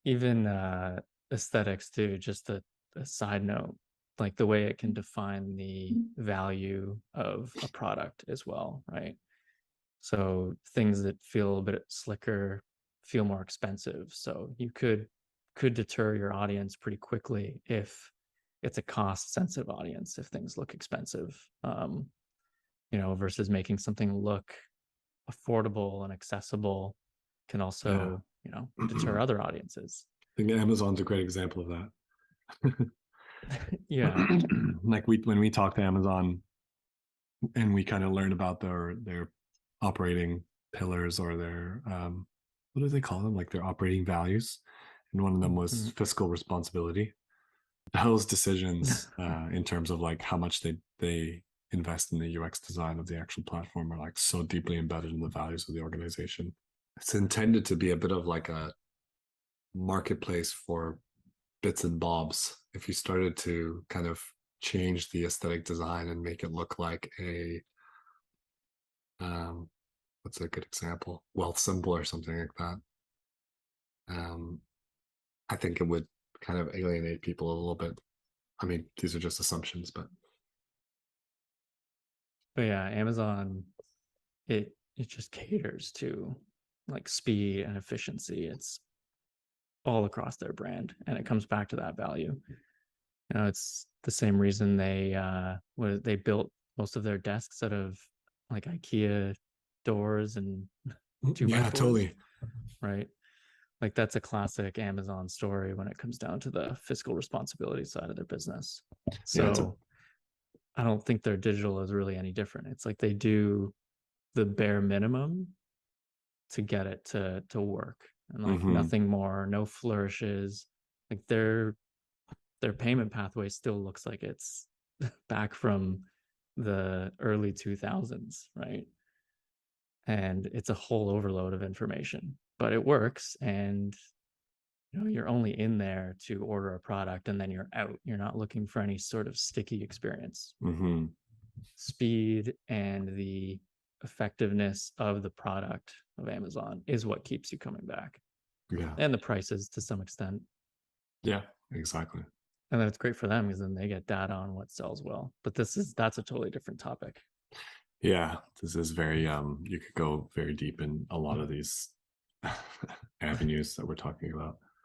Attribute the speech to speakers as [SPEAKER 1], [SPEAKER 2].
[SPEAKER 1] even aesthetics too, just a side note, like the way it can define the value of a product as well, right? So things that feel a bit slicker feel more expensive. So you could deter your audience pretty quickly if it's a cost sensitive audience, if things look expensive, versus making something look affordable and accessible can
[SPEAKER 2] Yeah.
[SPEAKER 1] also, deter other audiences.
[SPEAKER 2] I think Amazon's a great example of that.
[SPEAKER 1] Yeah.
[SPEAKER 2] Like when we talk to Amazon and we kind of learn about their operating pillars or their what do they call them? Like their operating values. And one of them was
[SPEAKER 1] Mhm.
[SPEAKER 2] fiscal responsibility. Those decisions in terms of like how much they invest in the UX design of the actual platform are like so deeply embedded in the values of the organization. It's intended to be a bit of like a marketplace for bits and bobs. If you started to kind of change the aesthetic design and make it look like a um, what's a good example? Wealth symbol or something like that. Um, I think it would kind of alienate people a little bit. I mean, these are just assumptions, but
[SPEAKER 1] But yeah, Amazon, it just caters to like speed and efficiency. It's all across their brand, and it comes back to that value. It's the same reason they built most of their desks out of like IKEA doors and two by
[SPEAKER 2] yeah,
[SPEAKER 1] fours,
[SPEAKER 2] totally.
[SPEAKER 1] right? Like that's a classic Amazon story when it comes down to the fiscal responsibility side of their business.
[SPEAKER 2] Yeah, it's a
[SPEAKER 1] So I don't think their digital is really any different. It's like they do the bare minimum to get it to work, and like
[SPEAKER 2] mm-hmm.
[SPEAKER 1] nothing more, no flourishes. Like their payment pathway still looks like it's back from the early 2000s, right? And it's a whole overload of information, but it works. And you're only in there to order a product and then you're out. You're not looking for any sort of sticky experience.
[SPEAKER 2] Mm-hmm.
[SPEAKER 1] Speed and the effectiveness of the product of Amazon is what keeps you coming back,
[SPEAKER 2] Yeah,
[SPEAKER 1] and the prices to some extent.
[SPEAKER 2] yeah, exactly.
[SPEAKER 1] And then it's great for them because then they get data on what sells well. But that's a totally different topic.
[SPEAKER 2] Yeah, this is very you could go very deep in a lot of these avenues that we're talking about.